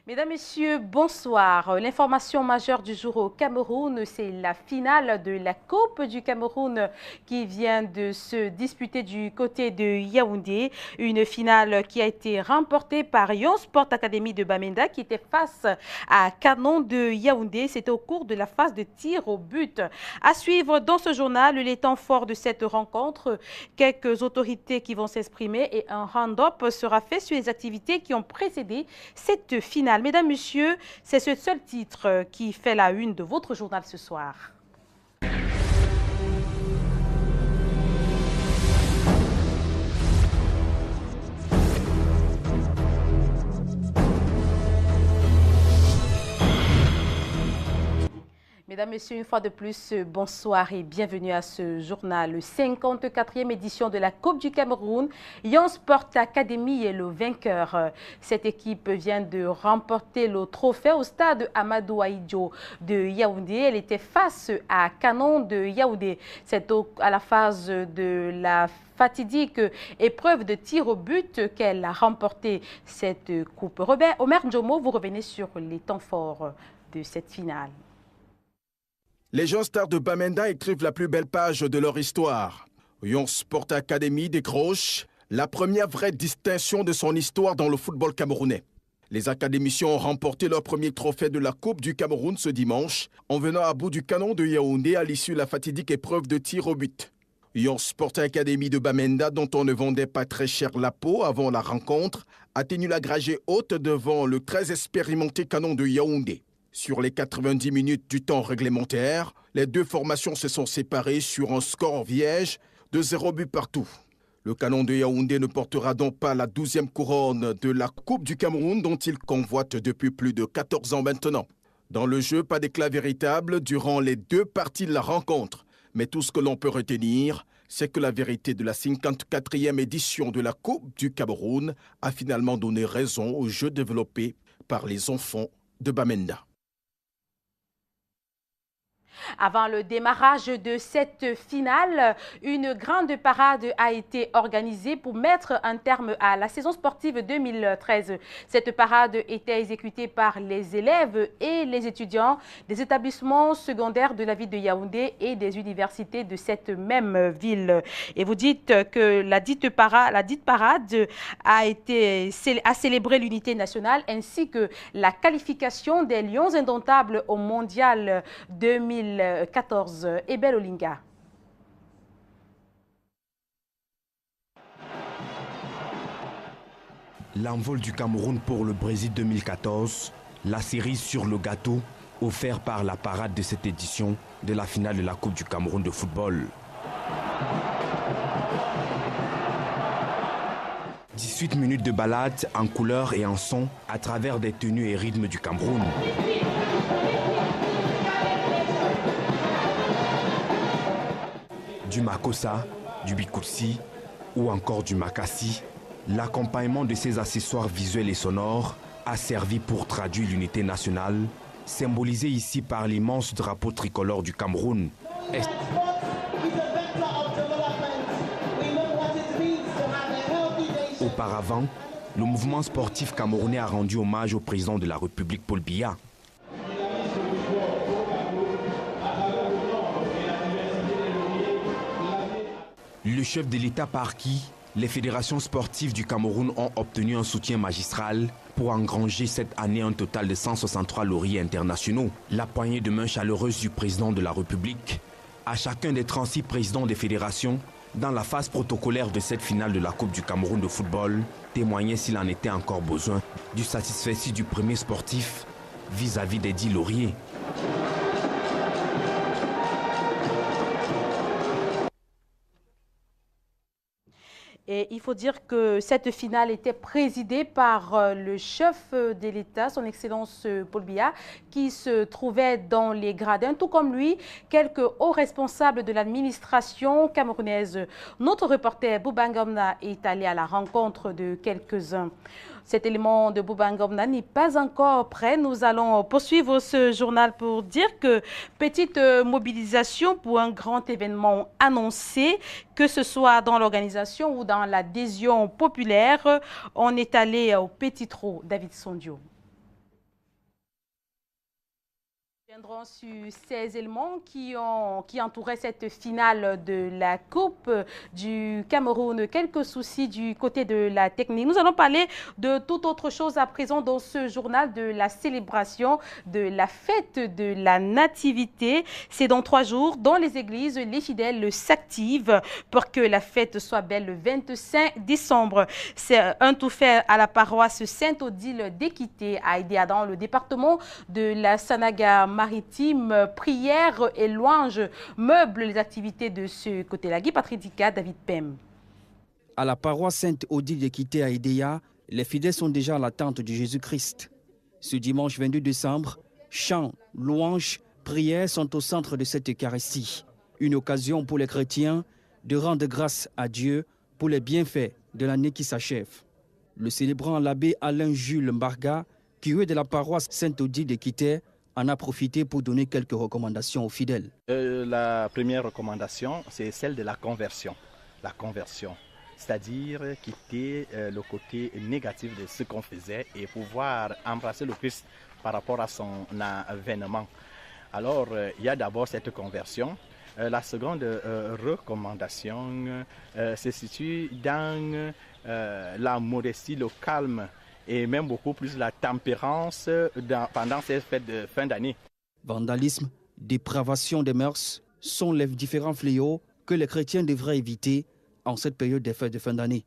Mesdames, Messieurs, bonsoir. L'information majeure du jour au Cameroun, c'est la finale de la Coupe du Cameroun qui vient de se disputer du côté de Yaoundé. Une finale qui a été remportée par Yon Sport Academy de Bamenda qui était face à Canon de Yaoundé. C'était au cours de la phase de tir au but. À suivre dans ce journal les temps forts de cette rencontre, quelques autorités qui vont s'exprimer et un round-up sera fait sur les activités qui ont précédé cette finale. Mesdames, Messieurs, c'est ce seul titre qui fait la une de votre journal ce soir. Mesdames, Messieurs, une fois de plus, bonsoir et bienvenue à ce journal. 54e édition de la Coupe du Cameroun. Yon Sport Academy est le vainqueur. Cette équipe vient de remporter le trophée au stade Amadou Ahidjo de Yaoundé. Elle était face à Canon de Yaoundé. C'est à la phase de la fatidique épreuve de tir au but qu'elle a remporté cette coupe. Omer Ndjomo, vous revenez sur les temps forts de cette finale. Les jeunes stars de Bamenda écrivent la plus belle page de leur histoire. Yon Sport Academy décroche la première vraie distinction de son histoire dans le football camerounais. Les académiciens ont remporté leur premier trophée de la Coupe du Cameroun ce dimanche en venant à bout du Canon de Yaoundé à l'issue de la fatidique épreuve de tir au but. Yon Sport Academy de Bamenda, dont on ne vendait pas très cher la peau avant la rencontre, a tenu la dragée haute devant le très expérimenté Canon de Yaoundé. Sur les 90 minutes du temps réglementaire, les deux formations se sont séparées sur un score vierge de 0 but partout. Le Canon de Yaoundé ne portera donc pas la 12e couronne de la Coupe du Cameroun dont il convoite depuis plus de 14 ans maintenant. Dans le jeu, pas d'éclat véritable durant les deux parties de la rencontre. Mais tout ce que l'on peut retenir, c'est que la vérité de la 54e édition de la Coupe du Cameroun a finalement donné raison au jeu développé par les enfants de Bamenda. Avant le démarrage de cette finale, une grande parade a été organisée pour mettre un terme à la saison sportive 2013. Cette parade était exécutée par les élèves et les étudiants des établissements secondaires de la ville de Yaoundé et des universités de cette même ville. Et vous dites que la dite parade a célébré l'unité nationale ainsi que la qualification des Lions indomptables au mondial 2014. Ebel Olinga. L'envol du Cameroun pour le Brésil 2014, la cerise sur le gâteau offert par la parade de cette édition de la finale de la Coupe du Cameroun de football. 18 minutes de balade en couleur et en son à travers des tenues et rythmes du Cameroun. Du Makossa, du Bikoutsi ou encore du Makassi, l'accompagnement de ces accessoires visuels et sonores a servi pour traduire l'unité nationale, symbolisée ici par l'immense drapeau tricolore du Cameroun. Auparavant, le mouvement sportif camerounais a rendu hommage au président de la République Paul Biya. Le chef de l'État par qui les fédérations sportives du Cameroun ont obtenu un soutien magistral pour engranger cette année un total de 163 lauriers internationaux. La poignée de main chaleureuse du président de la République à chacun des 36 présidents des fédérations dans la phase protocolaire de cette finale de la Coupe du Cameroun de football témoignait, s'il en était encore besoin, du satisfecit du premier sportif vis-à-vis des 10 lauriers. Et il faut dire que cette finale était présidée par le chef de l'État, son Excellence Paul Biya, qui se trouvait dans les gradins, tout comme lui, quelques hauts responsables de l'administration camerounaise. Notre reporter Boubangomna est allé à la rencontre de quelques-uns. Cet élément de Boubangomna n'est pas encore prêt. Nous allons poursuivre ce journal pour dire que petite mobilisation pour un grand événement annoncé, que ce soit dans l'organisation ou dans l'adhésion populaire. On est allé au Petit Trot, David Sondio. Reviendrons sur ces éléments qui entouraient cette finale de la Coupe du Cameroun. Quelques soucis du côté de la technique. Nous allons parler de toute autre chose à présent dans ce journal de la célébration de la fête de la Nativité. C'est dans 3 jours. Dans les églises, les fidèles s'activent pour que la fête soit belle le 25 décembre. C'est un tout fait à la paroisse Sainte-Odile d'Équité à Idéa dans le département de la Sanaga maritime. Prières et louanges meublent les activités de ce côté-là. Guy Patridica, David Pem. À la paroisse Sainte-Odile d'Équité à Idéa, les fidèles sont déjà à l'attente de Jésus-Christ. Ce dimanche 22 décembre, chants, louanges, prières sont au centre de cette Eucharistie. Une occasion pour les chrétiens de rendre grâce à Dieu pour les bienfaits de l'année qui s'achève. Le célébrant l'abbé Alain-Jules Mbarga, curé de la paroisse Sainte-Odile d'Équité, en a profité pour donner quelques recommandations aux fidèles. La première recommandation, c'est celle de la conversion. La conversion, c'est-à-dire quitter le côté négatif de ce qu'on faisait et pouvoir embrasser le Christ par rapport à son avènement. Alors, il y a d'abord cette conversion. La seconde recommandation se situe dans la modestie, le calme et même beaucoup plus la tempérance pendant ces fêtes de fin d'année. Vandalisme, dépravation des mœurs sont les différents fléaux que les chrétiens devraient éviter en cette période des fêtes de fin d'année.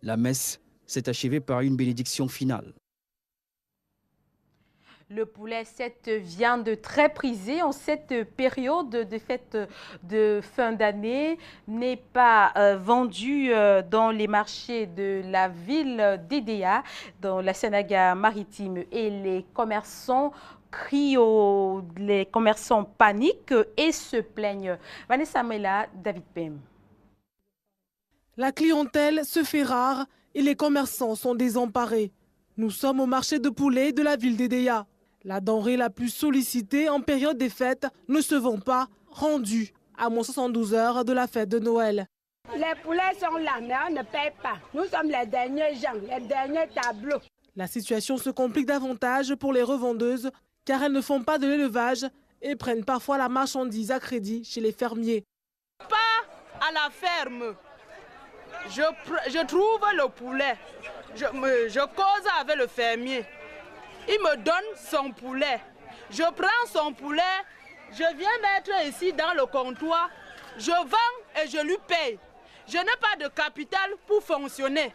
La messe s'est achevée par une bénédiction finale. Le poulet, cette viande très prisée en cette période de fête de fin d'année, n'est pas vendue dans les marchés de la ville d'Idéa, dans la Sanaga maritime. Et les commerçants les commerçants paniquent et se plaignent. Vanessa Mela, David Pem. La clientèle se fait rare et les commerçants sont désemparés. Nous sommes au marché de poulet de la ville d'Idéa. La denrée la plus sollicitée en période des fêtes ne se vend pas, rendue à moins 72 heures de la fête de Noël. Les poulets sont là, mais on ne paye pas. Nous sommes les derniers gens, les derniers tableaux. La situation se complique davantage pour les revendeuses car elles ne font pas de l'élevage et prennent parfois la marchandise à crédit chez les fermiers. Pas à la ferme. Je trouve le poulet. Je cause avec le fermier. Il me donne son poulet. Je prends son poulet, je viens mettre ici dans le comptoir, je vends et je lui paye. Je n'ai pas de capital pour fonctionner.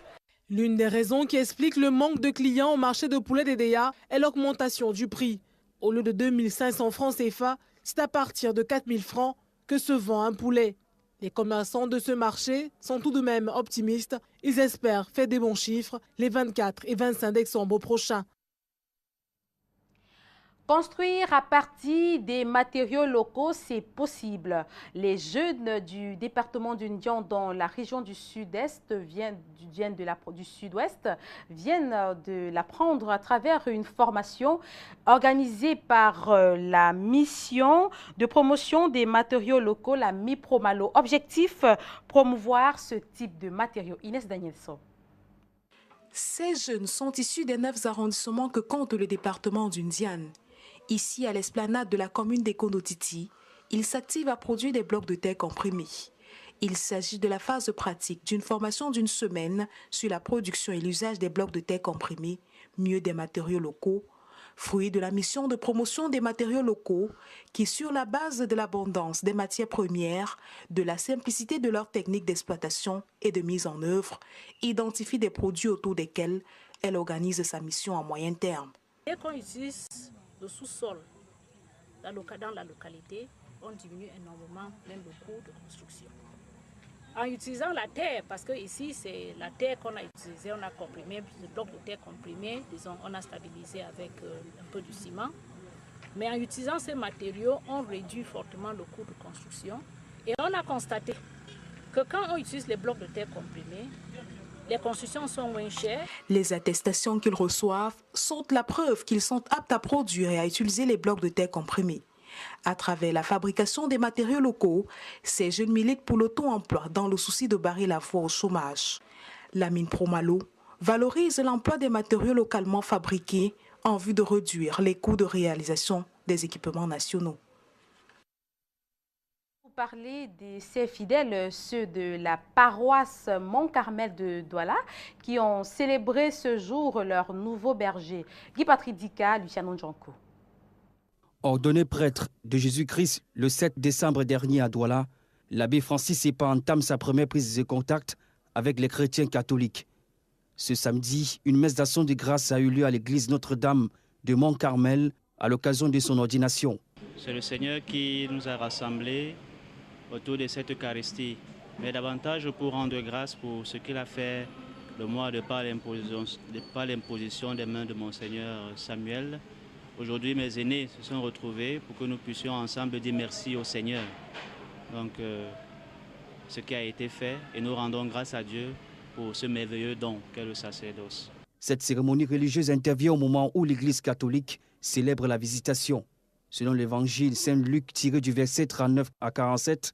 L'une des raisons qui explique le manque de clients au marché de poulet d'Idéa est l'augmentation du prix. Au lieu de 2500 francs CFA, c'est à partir de 4000 francs que se vend un poulet. Les commerçants de ce marché sont tout de même optimistes. Ils espèrent faire des bons chiffres les 24 et 25 décembre prochains. Construire à partir des matériaux locaux, c'est possible. Les jeunes du département d'Union dans la région du Sud-Est du Sud-Ouest viennent de l'apprendre à travers une formation organisée par la mission de promotion des matériaux locaux, la MIPROMALO. Objectif, promouvoir ce type de matériaux. Inès Danielson. Ces jeunes sont issus des 9 arrondissements que compte le département d'Undian. Ici, à l'esplanade de la commune d'Ekonotiti, ils s'activent à produire des blocs de terre comprimés. Il s'agit de la phase pratique d'une formation d'une semaine sur la production et l'usage des blocs de terre comprimés, mieux des matériaux locaux, fruit de la mission de promotion des matériaux locaux qui, sur la base de l'abondance des matières premières, de la simplicité de leur technique d'exploitation et de mise en œuvre, identifie des produits autour desquels elle organise sa mission à moyen terme. Dès qu'on utilise le sous-sol dans la localité, on diminue énormément même le coût de construction. En utilisant la terre, parce que ici c'est la terre qu'on a utilisée, on a comprimé, le bloc de terre comprimé, disons, on a stabilisé avec un peu de ciment. Mais en utilisant ces matériaux, on réduit fortement le coût de construction. Et on a constaté que quand on utilise les blocs de terre comprimés, les constructions sont moins chères. Les attestations qu'ils reçoivent sont la preuve qu'ils sont aptes à produire et à utiliser les blocs de terre comprimés. À travers la fabrication des matériaux locaux, ces jeunes militent pour l'auto-emploi dans le souci de barrer la voie au chômage. La mine Promalo valorise l'emploi des matériaux localement fabriqués en vue de réduire les coûts de réalisation des équipements nationaux. Pour parler de ces fidèles, ceux de la paroisse Mont-Carmel de Douala, qui ont célébré ce jour leur nouveau berger. Guy Patrick Dika, Luciano Ndjanko. Ordonné prêtre de Jésus-Christ le 7 décembre dernier à Douala, l'abbé Francis Sepa entame sa première prise de contact avec les chrétiens catholiques. Ce samedi, une messe d'action de grâce a eu lieu à l'église Notre-Dame de Mont-Carmel à l'occasion de son ordination. C'est le Seigneur qui nous a rassemblés autour de cette Eucharistie, mais davantage pour rendre grâce pour ce qu'il a fait le mois de par l'imposition des mains de Monseigneur Samuel. Aujourd'hui, mes aînés se sont retrouvés pour que nous puissions ensemble dire merci au Seigneur. Donc, ce qui a été fait, et nous rendons grâce à Dieu pour ce merveilleux don qu'est le sacerdoce. Cette cérémonie religieuse intervient au moment où l'Église catholique célèbre la visitation. Selon l'évangile Saint-Luc tiré du verset 39 à 47,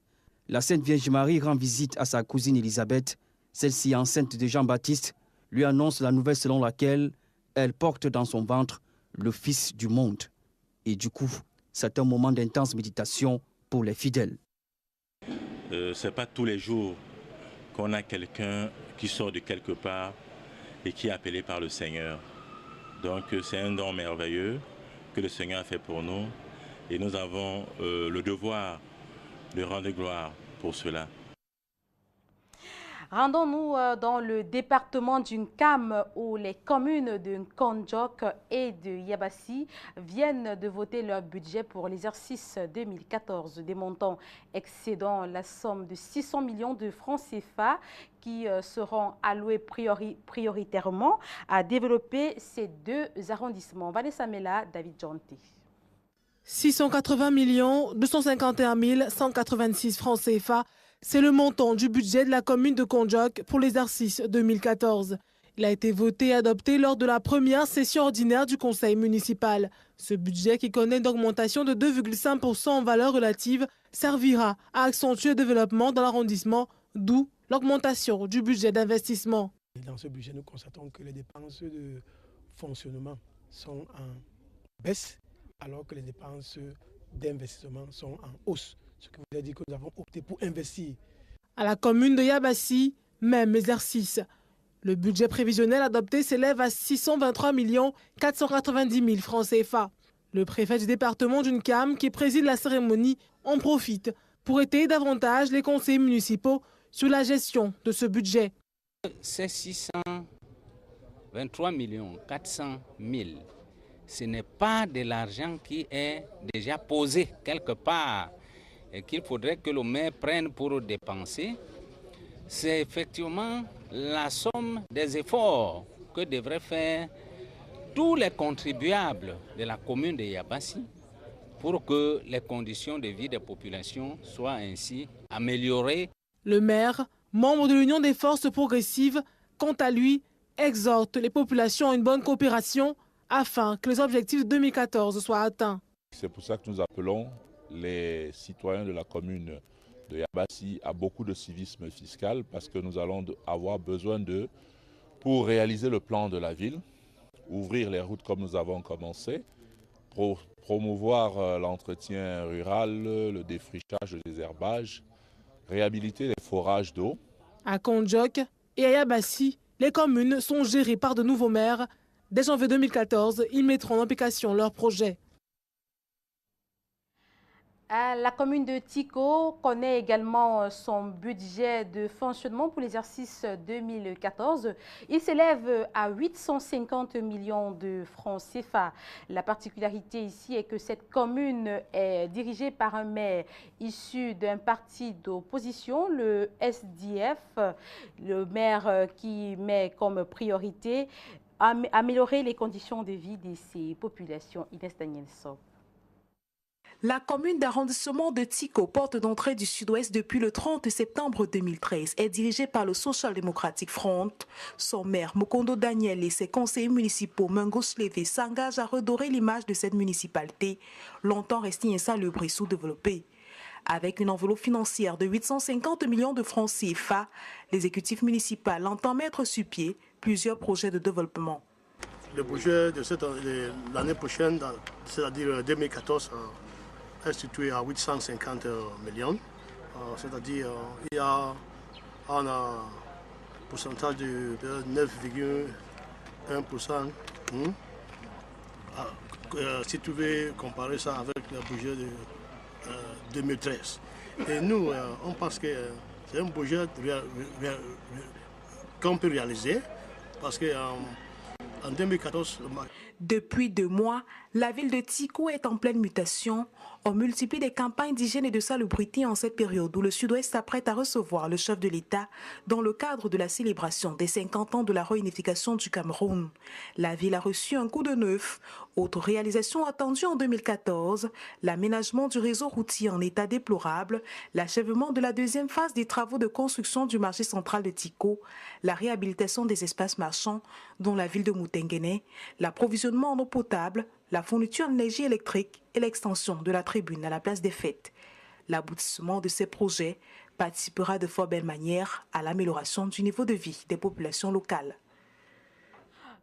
la Sainte Vierge Marie rend visite à sa cousine Élisabeth. Celle-ci, enceinte de Jean-Baptiste, lui annonce la nouvelle selon laquelle elle porte dans son ventre le Fils du monde. Et du coup, c'est un moment d'intense méditation pour les fidèles. Ce n'est pas tous les jours qu'on a quelqu'un qui sort de quelque part et qui est appelé par le Seigneur. Donc c'est un don merveilleux que le Seigneur a fait pour nous et nous avons le devoir de rendre gloire pour cela. Rendons-nous dans le département d'Unkam où les communes de Nkondjok et de Yabassi viennent de voter leur budget pour l'exercice 2014. Des montants excédant la somme de 600 millions de francs CFA qui seront alloués prioritairement à développer ces deux arrondissements. Vanessa Mela, David Jonté. 680 251 186 francs CFA. C'est le montant du budget de la commune de Nkondjok pour l'exercice 2014. Il a été voté et adopté lors de la première session ordinaire du conseil municipal. Ce budget, qui connaît une augmentation de 2,5% en valeur relative, servira à accentuer le développement dans l'arrondissement, d'où l'augmentation du budget d'investissement. Dans ce budget, nous constatons que les dépenses de fonctionnement sont en baisse, alors que les dépenses d'investissement sont en hausse. Ce qui veut dire que nous avons opté pour investir. À la commune de Yabassi, même exercice. Le budget prévisionnel adopté s'élève à 623 490 000 francs CFA. Le préfet du département d'Unkam, qui préside la cérémonie, en profite pour étayer davantage les conseillers municipaux sur la gestion de ce budget. Ces 623 400 000, ce n'est pas de l'argent qui est déjà posé quelque part et qu'il faudrait que le maire prenne pour dépenser. C'est effectivement la somme des efforts que devraient faire tous les contribuables de la commune de Yabassi pour que les conditions de vie des populations soient ainsi améliorées. Le maire, membre de l'Union des forces progressives, quant à lui, exhorte les populations à une bonne coopération afin que les objectifs de 2014 soient atteints. C'est pour ça que nous appelons les citoyens de la commune de Yabassi à beaucoup de civisme fiscal, parce que nous allons avoir besoin d'eux pour réaliser le plan de la ville, ouvrir les routes comme nous avons commencé, promouvoir l'entretien rural, le défrichage, le désherbage, réhabiliter les forages d'eau. À Nkondjok et à Yabassi, les communes sont gérées par de nouveaux maires. Dès janvier 2014, ils mettront en application leurs projets. La commune de Tiko connaît également son budget de fonctionnement pour l'exercice 2014. Il s'élève à 850 millions de francs CFA. La particularité ici est que cette commune est dirigée par un maire issu d'un parti d'opposition, le SDF. Le maire qui met comme priorité améliorer les conditions de vie de ses populations. Inès Danielson. La commune d'arrondissement de Tiko, porte d'entrée du sud-ouest depuis le 30 septembre 2013, est dirigée par le Social Democratic Front. Son maire, Mokondo Daniel, et ses conseillers municipaux, Mungos Levé, s'engagent à redorer l'image de cette municipalité, longtemps restée insalubre et sous-développée. Avec une enveloppe financière de 850 millions de francs CFA, l'exécutif municipal entend mettre sur pied plusieurs projets de développement. le budget de l'année prochaine, c'est-à-dire 2014, est situé à 850 millions. C'est-à-dire il y a un pourcentage de 9,1%. Si tu veux comparer ça avec le budget de 2013. Et nous, on pense que c'est un budget qu'on peut réaliser parce qu'en 2014... Depuis 2 mois, la ville de Tiko est en pleine mutation. On multiplie les campagnes d'hygiène et de salubrité en cette période où le Sud-Ouest s'apprête à recevoir le chef de l'État dans le cadre de la célébration des 50 ans de la réunification du Cameroun. La ville a reçu un coup de neuf. Autre réalisation attendue en 2014, l'aménagement du réseau routier en état déplorable, l'achèvement de la 2e phase des travaux de construction du marché central de Tiko, la réhabilitation des espaces marchands, dont la ville de Moutenguene, l'approvisionnement en eau potable, la fourniture d'énergie électrique et l'extension de la tribune à la place des fêtes. L'aboutissement de ces projets participera de fort belle manière à l'amélioration du niveau de vie des populations locales.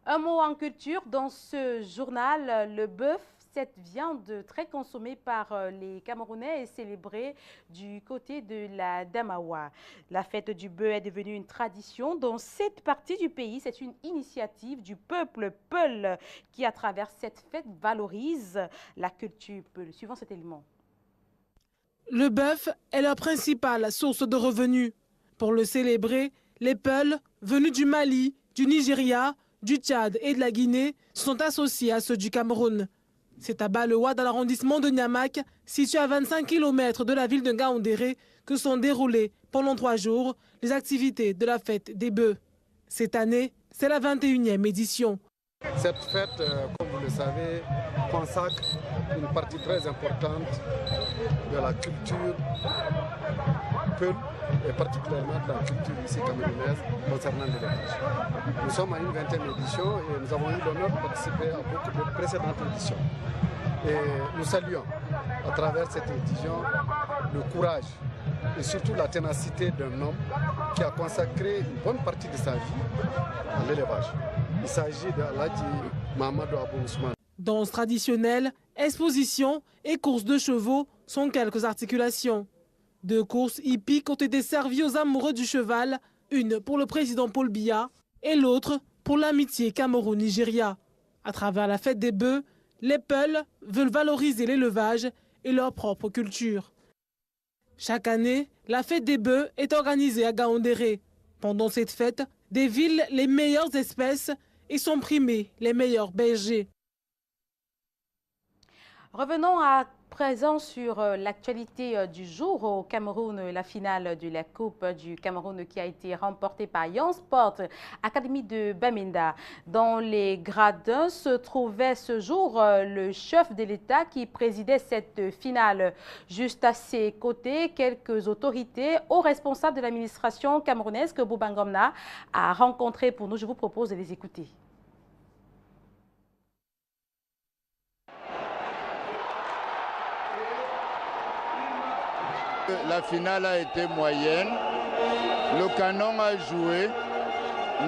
Un mot en culture dans ce journal, le bœuf, cette viande très consommée par les Camerounais, est célébrée du côté de la Damawa. La fête du bœuf est devenue une tradition dans cette partie du pays. C'est une initiative du peuple Peul qui, à travers cette fête, valorise la culture Peul. Suivant cet élément. Le bœuf est leur principale source de revenus. Pour le célébrer, les Peuls, venus du Mali, du Nigeria, du Tchad et de la Guinée, sont associés à ceux du Cameroun. C'est à Balewa, dans l'arrondissement de Niamak, situé à 25 km de la ville de Ngaoundéré, que sont déroulées pendant 3 jours les activités de la fête des bœufs. Cette année, c'est la 21e édition. Cette fête, comme vous le savez, consacre une partie très importante de la culture Peul et particulièrement de la culture ici camerounaise concernant l'élevage. Nous sommes à une 20e édition et nous avons eu l'honneur de participer à beaucoup de précédentes éditions. Et nous saluons à travers cette édition le courage et surtout la ténacité d'un homme qui a consacré une bonne partie de sa vie à l'élevage. Il s'agit de Aladji Mahamadou Abou Ousmane. Danse traditionnelle, exposition et courses de chevaux sont quelques articulations. 2 courses hippiques ont été servies aux amoureux du cheval, une pour le président Paul Biya et l'autre pour l'amitié Cameroun-Nigeria. À travers la fête des bœufs, les Peuls veulent valoriser l'élevage et leur propre culture. Chaque année, la fête des bœufs est organisée à Ngaoundéré. Pendant cette fête, défilent les meilleures espèces et sont primés les meilleurs bergers. Revenons à présent sur l'actualité du jour au Cameroun, la finale de la Coupe du Cameroun qui a été remportée par Young Sport Academy de Bamenda. Dans les gradins se trouvait ce jour le chef de l'État qui présidait cette finale. Juste à ses côtés, quelques autorités, hauts responsables de l'administration camerounaise que Boubangomna a rencontrés pour nous. Je vous propose de les écouter. La finale a été moyenne, le canon a joué,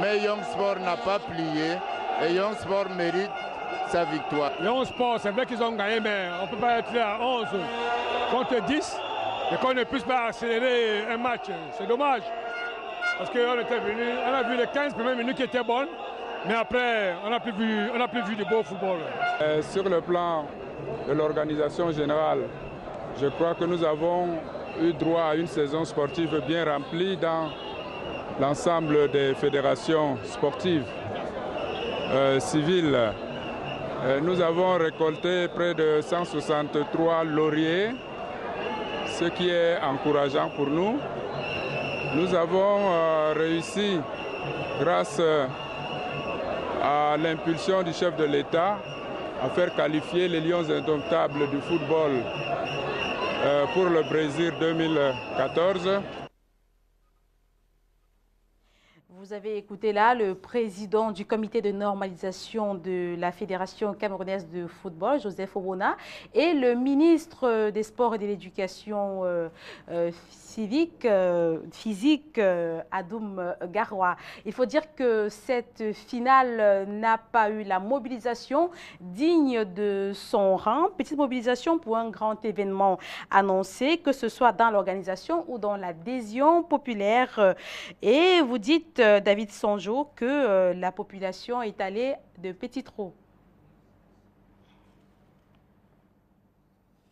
mais Young Sport n'a pas plié et Young Sport mérite sa victoire. Young Sport, c'est vrai qu'ils ont gagné, mais on ne peut pas être là à 11 contre 10 et qu'on ne puisse pas accélérer un match. C'est dommage, parce qu'on était venu, on a vu les 15 premières minutes qui étaient bonnes, mais après, on n'a plus vu du beau football. Sur le plan de l'organisation générale, je crois que nous avons eu droit à une saison sportive bien remplie dans l'ensemble des fédérations sportives civiles. Nous avons récolté près de 163 lauriers, ce qui est encourageant pour nous. Nous avons réussi, grâce à l'impulsion du chef de l'État, à faire qualifier les Lions indomptables du football pour le Brésil 2014. Vous avez écouté là le président du comité de normalisation de la Fédération camerounaise de football, Joseph Obona, et le ministre des Sports et de l'Éducation physique, Adoum Garoua. Il faut dire que cette finale n'a pas eu la mobilisation digne de son rang. Petite mobilisation pour un grand événement annoncé, que ce soit dans l'organisation ou dans l'adhésion populaire. Et vous dites, David Sonjo, que la population est allée de petits trous.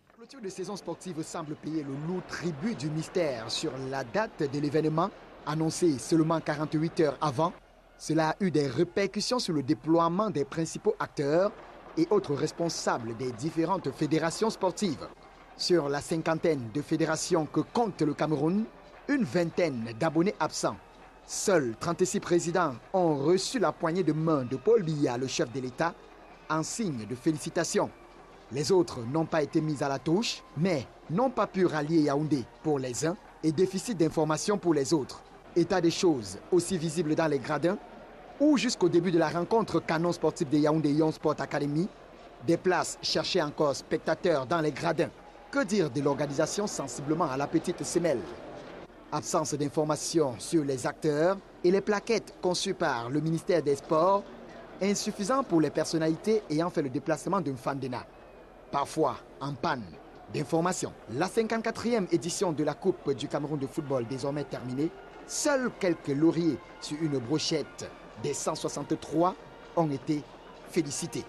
La clôture de saison sportive semble payer le lourd tribut du mystère sur la date de l'événement, annoncé seulement 48 heures avant. Cela a eu des répercussions sur le déploiement des principaux acteurs et autres responsables des différentes fédérations sportives. Sur la cinquantaine de fédérations que compte le Cameroun, une vingtaine d'abonnés absents. Seuls 36 présidents ont reçu la poignée de main de Paul Biya, le chef de l'État, en signe de félicitations. Les autres n'ont pas été mis à la touche, mais n'ont pas pu rallier Yaoundé pour les uns et déficit d'information pour les autres. État des choses aussi visible dans les gradins, où jusqu'au début de la rencontre canon sportif de Yaoundé Young Sport Academy, des places cherchaient encore spectateurs dans les gradins. Que dire de l'organisation sensiblement à la petite semelle? Absence d'informations sur les acteurs et les plaquettes conçues par le ministère des Sports, insuffisant pour les personnalités ayant fait le déplacement d'un Fandena. Parfois en panne d'informations. La 54e édition de la Coupe du Cameroun de football désormais terminée, seuls quelques lauriers sur une brochette des 163 ont été félicités.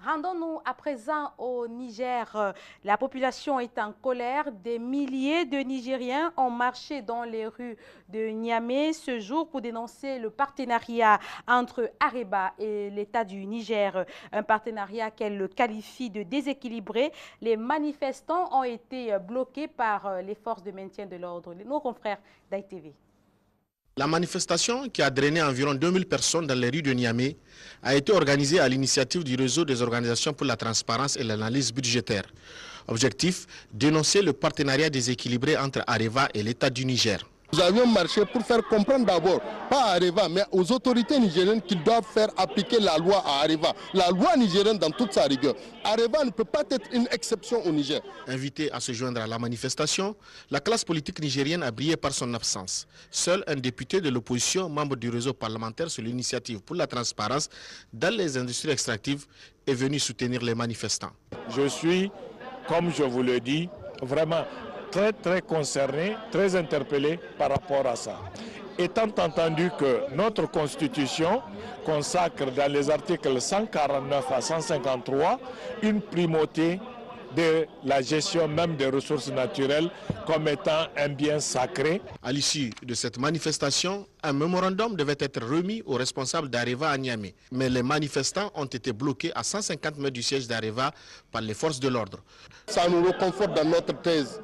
Rendons-nous à présent au Niger. La population est en colère. Des milliers de Nigériens ont marché dans les rues de Niamey ce jour pour dénoncer le partenariat entre Areva et l'État du Niger. Un partenariat qu'elle qualifie de déséquilibré. Les manifestants ont été bloqués par les forces de maintien de l'ordre. Nos confrères d'ITV. La manifestation, qui a drainé environ 2000 personnes dans les rues de Niamey, a été organisée à l'initiative du réseau des organisations pour la transparence et l'analyse budgétaire. Objectif, dénoncer le partenariat déséquilibré entre Areva et l'État du Niger. Nous avions marché pour faire comprendre d'abord, pas à Areva, mais aux autorités nigériennes qu'ils doivent faire appliquer la loi à Areva. La loi nigérienne dans toute sa rigueur. Areva ne peut pas être une exception au Niger. Invité à se joindre à la manifestation, la classe politique nigérienne a brillé par son absence. Seul un député de l'opposition, membre du réseau parlementaire sur l'initiative pour la transparence dans les industries extractives, est venu soutenir les manifestants. Je suis, comme je vous le dis, vraiment très concerné, très interpellé par rapport à ça. Étant entendu que notre Constitution consacre dans les articles 149 à 153 une primauté de la gestion même des ressources naturelles comme étant un bien sacré. À l'issue de cette manifestation, un mémorandum devait être remis aux responsables d'Areva à Niamey. Mais les manifestants ont été bloqués à 150 mètres du siège d'Areva par les forces de l'ordre. Ça nous reconforte dans notre thèse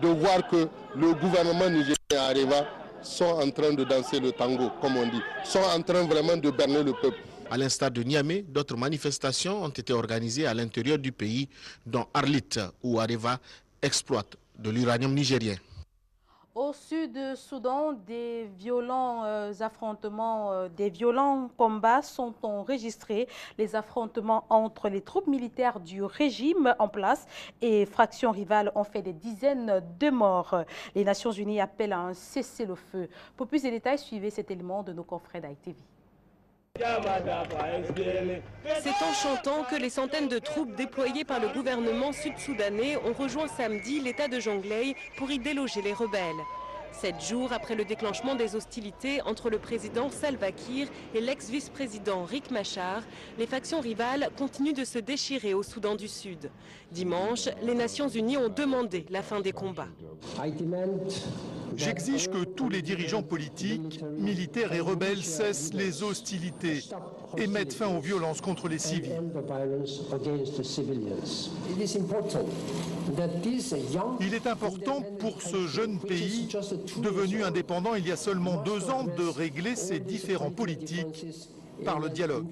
de voir que le gouvernement nigérien et Areva sont en train de danser le tango, comme on dit, sont en train vraiment de berner le peuple. À l'instar de Niamey, d'autres manifestations ont été organisées à l'intérieur du pays, dont Arlit, où Areva exploite de l'uranium nigérien. Au sud du Soudan, des violents affrontements, des violents combats sont enregistrés. Les affrontements entre les troupes militaires du régime en place et fractions rivales ont fait des dizaines de morts. Les Nations Unies appellent à un cessez-le-feu. Pour plus de détails, suivez cet élément de nos confrères d'ITV. C'est en chantant que les centaines de troupes déployées par le gouvernement sud-soudanais ont rejoint samedi l'état de Jonglei pour y déloger les rebelles. 7 jours après le déclenchement des hostilités entre le président Salva Kiir et l'ex-vice-président Riek Machar, les factions rivales continuent de se déchirer au Soudan du Sud. Dimanche, les Nations Unies ont demandé la fin des combats. J'exige que tous les dirigeants politiques, militaires et rebelles cessent les hostilités et mettent fin aux violences contre les civils. Il est important pour ce jeune pays, devenu indépendant il y a seulement 2 ans, de régler ses différends politiques par le dialogue.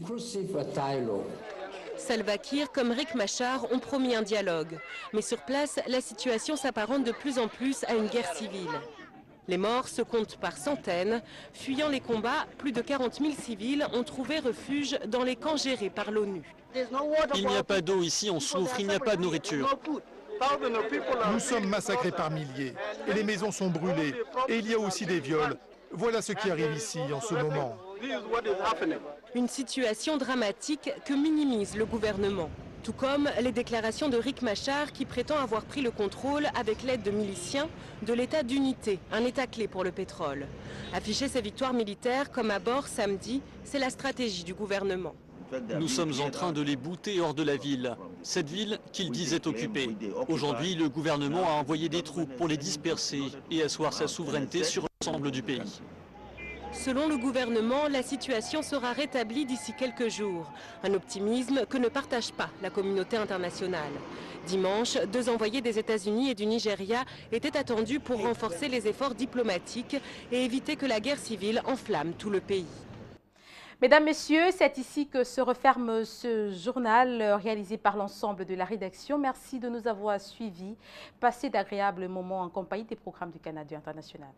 Salva Kiir comme Riek Machar ont promis un dialogue. Mais sur place, la situation s'apparente de plus en plus à une guerre civile. Les morts se comptent par centaines. Fuyant les combats, plus de 40 000 civils ont trouvé refuge dans les camps gérés par l'ONU. Il n'y a pas d'eau ici, on souffre, il n'y a pas de nourriture. Nous sommes massacrés par milliers et les maisons sont brûlées et il y a aussi des viols. Voilà ce qui arrive ici en ce moment. Une situation dramatique que minimise le gouvernement. Tout comme les déclarations de Riek Machar qui prétend avoir pris le contrôle avec l'aide de miliciens de l'état d'unité, un état clé pour le pétrole. Afficher ses victoires militaires comme à bord samedi, c'est la stratégie du gouvernement. Nous sommes en train de les bouter hors de la ville, cette ville qu'ils disaient occupée. Aujourd'hui, le gouvernement a envoyé des troupes pour les disperser et asseoir sa souveraineté sur l'ensemble du pays. Selon le gouvernement, la situation sera rétablie d'ici quelques jours. Un optimisme que ne partage pas la communauté internationale. Dimanche, 2 envoyés des États-Unis et du Nigeria étaient attendus pour renforcer les efforts diplomatiques et éviter que la guerre civile enflamme tout le pays. Mesdames, Messieurs, c'est ici que se referme ce journal réalisé par l'ensemble de la rédaction. Merci de nous avoir suivis. Passez d'agréables moments en compagnie des programmes du Canada International.